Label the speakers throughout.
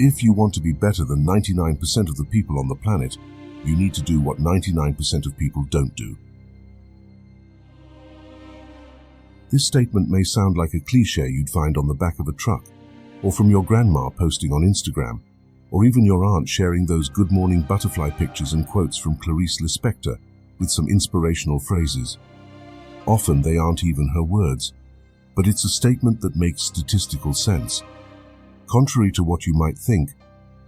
Speaker 1: If you want to be better than 99% of the people on the planet, you need to do what 99% of people don't do. This statement may sound like a cliché you'd find on the back of a truck, or from your grandma posting on Instagram, or even your aunt sharing those good morning butterfly pictures and quotes from Clarice Lispector with some inspirational phrases. Often they aren't even her words, but it's a statement that makes statistical sense. Contrary to what you might think,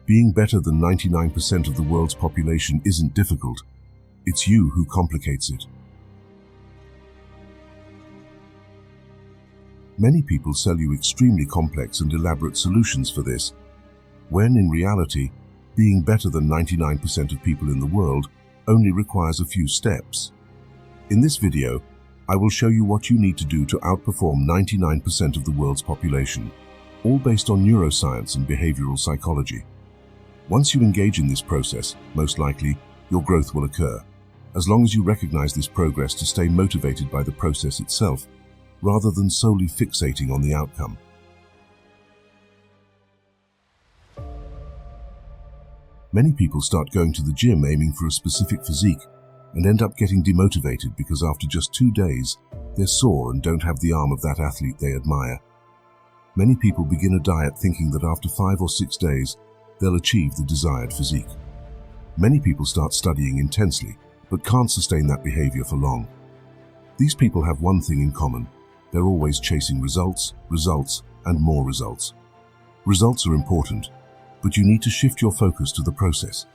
Speaker 1: being better than 99% of the world's population isn't difficult. It's you who complicates it. Many people sell you extremely complex and elaborate solutions for this, when in reality, being better than 99% of people in the world only requires a few steps. In this video, I will show you what you need to do to outperform 99% of the world's population, all based on neuroscience and behavioral psychology. Once you engage in this process, most likely, your growth will occur, as long as you recognize this progress to stay motivated by the process itself, rather than solely fixating on the outcome. Many people start going to the gym aiming for a specific physique and end up getting demotivated because after just 2 days, they're sore and don't have the arm of that athlete they admire. Many people begin a diet thinking that after 5 or 6 days, they'll achieve the desired physique. Many people start studying intensely, but can't sustain that behavior for long. These people have one thing in common. They're always chasing results, and more results. Results are important, but you need to shift your focus to the process.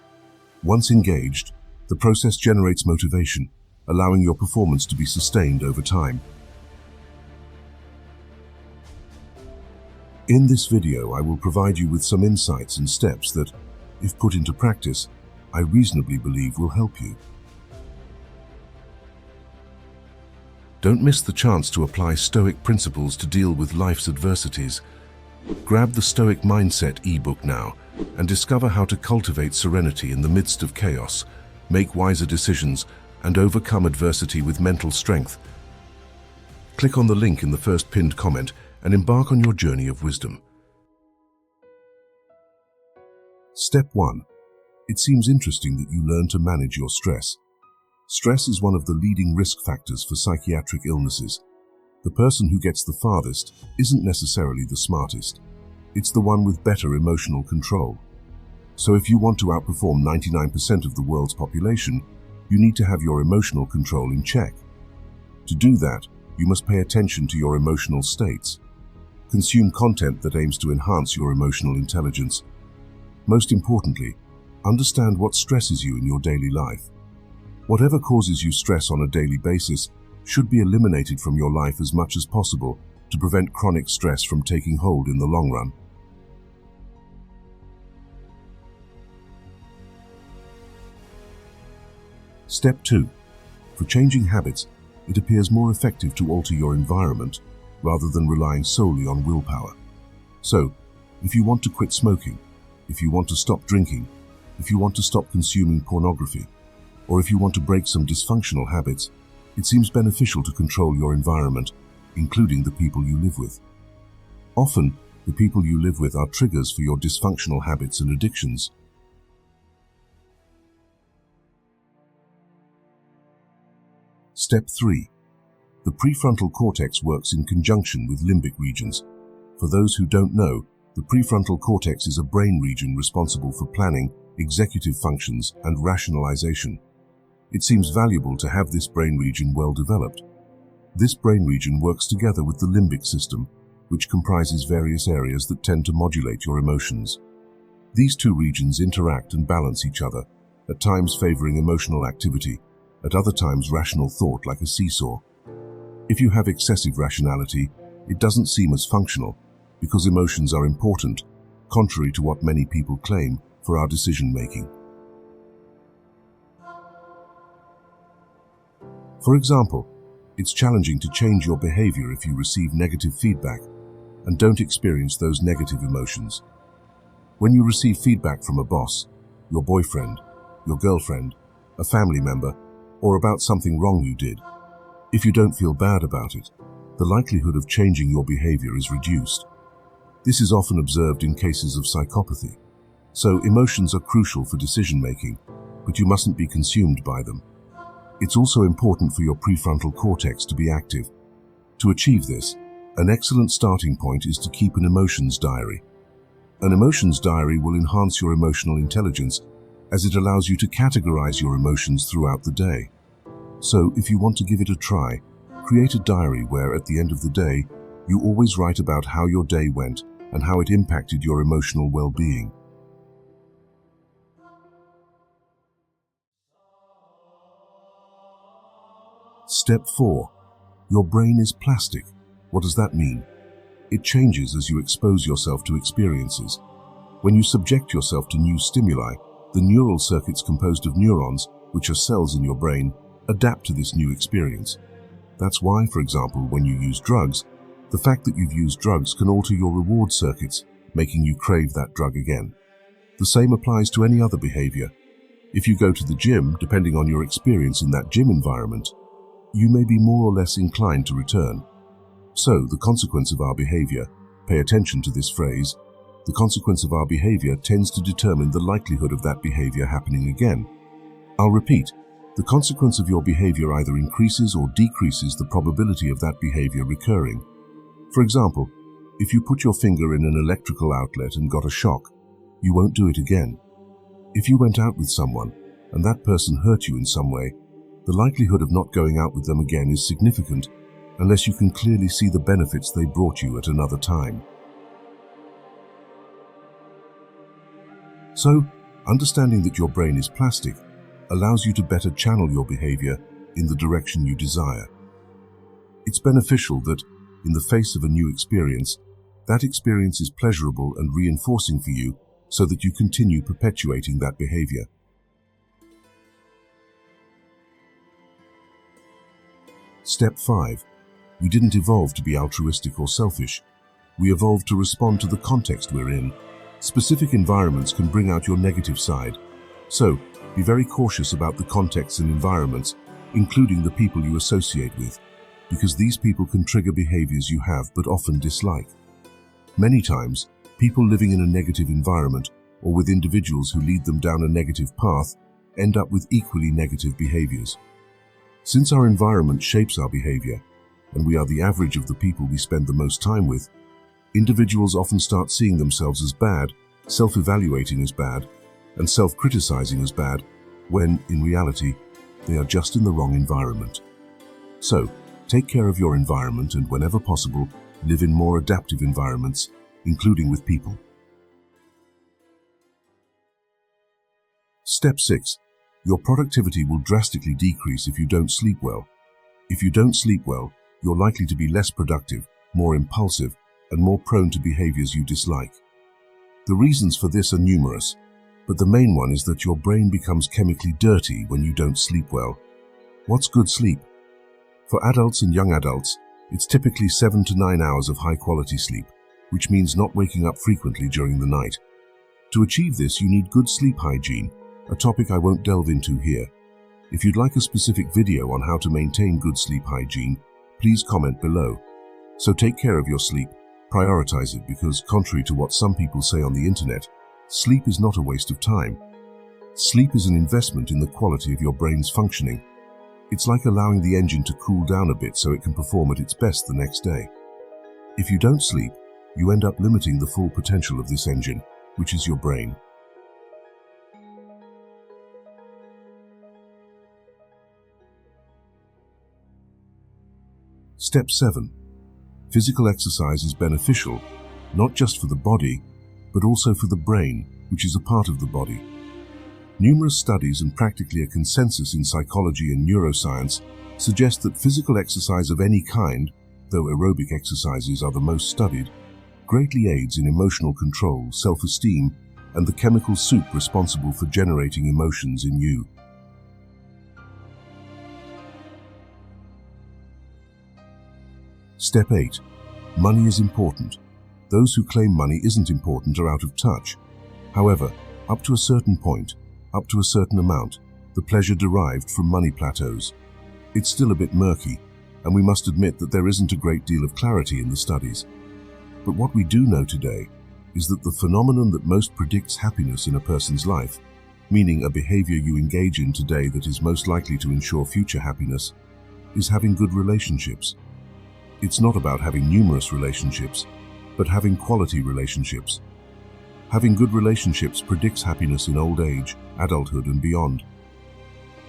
Speaker 1: Once engaged, the process generates motivation, allowing your performance to be sustained over time. In this video, I will provide you with some insights and steps that, if put into practice, I reasonably believe will help you. Don't miss the chance to apply Stoic principles to deal with life's adversities. Grab the Stoic Mindset ebook now and discover how to cultivate serenity in the midst of chaos, make wiser decisions, and overcome adversity with mental strength. Click on the link in the first pinned comment and embark on your journey of wisdom. Step 1. It seems interesting that you learn to manage your stress. Stress is one of the leading risk factors for psychiatric illnesses. The person who gets the farthest isn't necessarily the smartest. It's the one with better emotional control. So if you want to outperform 99% of the world's population, you need to have your emotional control in check. To do that, you must pay attention to your emotional states. Consume content that aims to enhance your emotional intelligence. Most importantly, understand what stresses you in your daily life. Whatever causes you stress on a daily basis should be eliminated from your life as much as possible to prevent chronic stress from taking hold in the long run. Step 2. For changing habits, it appears more effective to alter your environment rather than relying solely on willpower. So, if you want to quit smoking, if you want to stop drinking, if you want to stop consuming pornography, or if you want to break some dysfunctional habits, it seems beneficial to control your environment, including the people you live with. Often, the people you live with are triggers for your dysfunctional habits and addictions. Step 3. The prefrontal cortex works in conjunction with limbic regions. For those who don't know, the prefrontal cortex is a brain region responsible for planning, executive functions, and rationalization. It seems valuable to have this brain region well developed. This brain region works together with the limbic system, which comprises various areas that tend to modulate your emotions. These two regions interact and balance each other, at times favoring emotional activity, at other times rational thought like a seesaw. If you have excessive rationality, it doesn't seem as functional, because emotions are important, contrary to what many people claim, for our decision-making. For example, it's challenging to change your behavior if you receive negative feedback and don't experience those negative emotions. When you receive feedback from a boss, your boyfriend, your girlfriend, a family member, or about something wrong you did, if you don't feel bad about it, the likelihood of changing your behavior is reduced. This is often observed in cases of psychopathy, So emotions are crucial for decision-making, but you mustn't be consumed by them. It's also important for your prefrontal cortex to be active. To achieve this, an excellent starting point is to keep an emotions diary. An emotions diary will enhance your emotional intelligence as it allows you to categorize your emotions throughout the day. So, if you want to give it a try, create a diary where, at the end of the day, you always write about how your day went and how it impacted your emotional well-being. Step 4. Your brain is plastic. What does that mean? It changes as you expose yourself to experiences. When you subject yourself to new stimuli, the neural circuits composed of neurons, which are cells in your brain, adapt to this new experience. That's why, for example, when you use drugs, the fact that you've used drugs can alter your reward circuits, making you crave that drug again. The same applies to any other behavior. If you go to the gym, depending on your experience in that gym environment, you may be more or less inclined to return. So, the consequence of our behavior, pay attention to this phrase, the consequence of our behavior tends to determine the likelihood of that behavior happening again. I'll repeat, the consequence of your behavior either increases or decreases the probability of that behavior recurring. For example, if you put your finger in an electrical outlet and got a shock, you won't do it again. If you went out with someone and that person hurt you in some way, the likelihood of not going out with them again is significant unless you can clearly see the benefits they brought you at another time. So, understanding that your brain is plastic allows you to better channel your behavior in the direction you desire. It's beneficial that, in the face of a new experience, that experience is pleasurable and reinforcing for you so that you continue perpetuating that behavior. Step 5. We didn't evolve to be altruistic or selfish. We evolved to respond to the context we're in. Specific environments can bring out your negative side. So, be very cautious about the contexts and environments, including the people you associate with, because these people can trigger behaviors you have but often dislike. Many times, people living in a negative environment or with individuals who lead them down a negative path end up with equally negative behaviors. Since our environment shapes our behavior, and we are the average of the people we spend the most time with, individuals often start seeing themselves as bad, self-evaluating as bad, and self-criticizing as bad, when, in reality, they are just in the wrong environment. So, take care of your environment and, whenever possible, live in more adaptive environments, including with people. Step 6. Your productivity will drastically decrease if you don't sleep well. If you don't sleep well, you're likely to be less productive, more impulsive, and more prone to behaviors you dislike. The reasons for this are numerous, but the main one is that your brain becomes chemically dirty when you don't sleep well. What's good sleep? For adults and young adults, it's typically 7 to 9 hours of high-quality sleep, which means not waking up frequently during the night. To achieve this, you need good sleep hygiene, a topic I won't delve into here. If you'd like a specific video on how to maintain good sleep hygiene, please comment below. So take care of your sleep, prioritize it, because contrary to what some people say on the internet, sleep is not a waste of time. Sleep is an investment in the quality of your brain's functioning. It's like allowing the engine to cool down a bit so it can perform at its best the next day. If you don't sleep, you end up limiting the full potential of this engine, which is your brain. Step 7. Physical exercise is beneficial, not just for the body, but also for the brain, which is a part of the body. Numerous studies and practically a consensus in psychology and neuroscience suggest that physical exercise of any kind, though aerobic exercises are the most studied, greatly aids in emotional control, self-esteem, and the chemical soup responsible for generating emotions in you. Step 8. Money is important. Those who claim money isn't important are out of touch. However, up to a certain point, up to a certain amount, the pleasure derived from money plateaus. It's still a bit murky, and we must admit that there isn't a great deal of clarity in the studies. But what we do know today is that the phenomenon that most predicts happiness in a person's life, meaning a behavior you engage in today that is most likely to ensure future happiness, is having good relationships. It's not about having numerous relationships, but having quality relationships. Having good relationships predicts happiness in old age, adulthood, and beyond.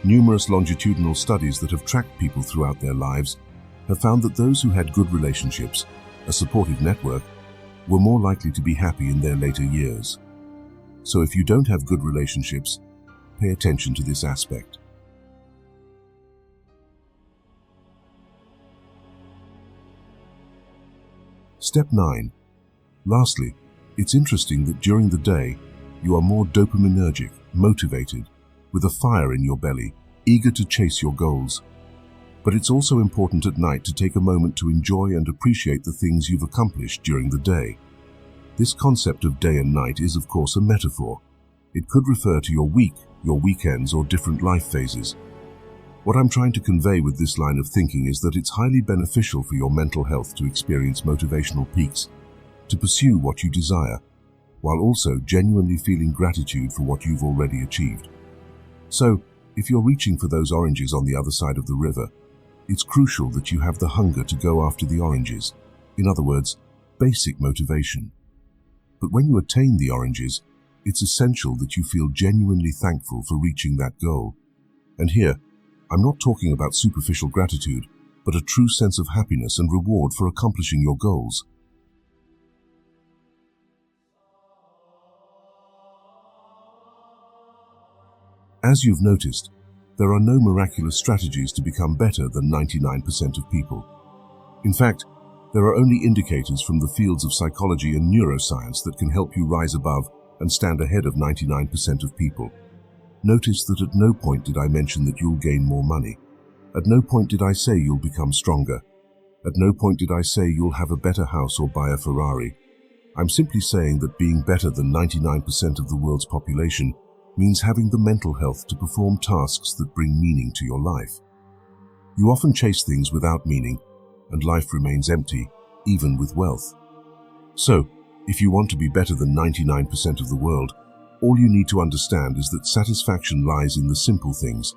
Speaker 1: Numerous longitudinal studies that have tracked people throughout their lives have found that those who had good relationships, a supportive network, were more likely to be happy in their later years. So if you don't have good relationships, pay attention to this aspect. Step 9. Lastly, it's interesting that during the day, you are more dopaminergic, motivated, with a fire in your belly, eager to chase your goals. But it's also important at night to take a moment to enjoy and appreciate the things you've accomplished during the day. This concept of day and night is, of course, a metaphor. It could refer to your week, your weekends, or different life phases. What I'm trying to convey with this line of thinking is that it's highly beneficial for your mental health to experience motivational peaks, to pursue what you desire, while also genuinely feeling gratitude for what you've already achieved. So, if you're reaching for those oranges on the other side of the river, it's crucial that you have the hunger to go after the oranges. In other words, basic motivation. But when you attain the oranges, it's essential that you feel genuinely thankful for reaching that goal. And here, I'm not talking about superficial gratitude, but a true sense of happiness and reward for accomplishing your goals. As you've noticed, there are no miraculous strategies to become better than 99% of people. In fact, there are only indicators from the fields of psychology and neuroscience that can help you rise above and stand ahead of 99% of people. Notice that at no point did I mention that you'll gain more money. At no point did I say you'll become stronger. At no point did I say you'll have a better house or buy a Ferrari. I'm simply saying that being better than 99% of the world's population means having the mental health to perform tasks that bring meaning to your life. You often chase things without meaning, and life remains empty, even with wealth. So, if you want to be better than 99% of the world, all you need to understand is that satisfaction lies in the simple things,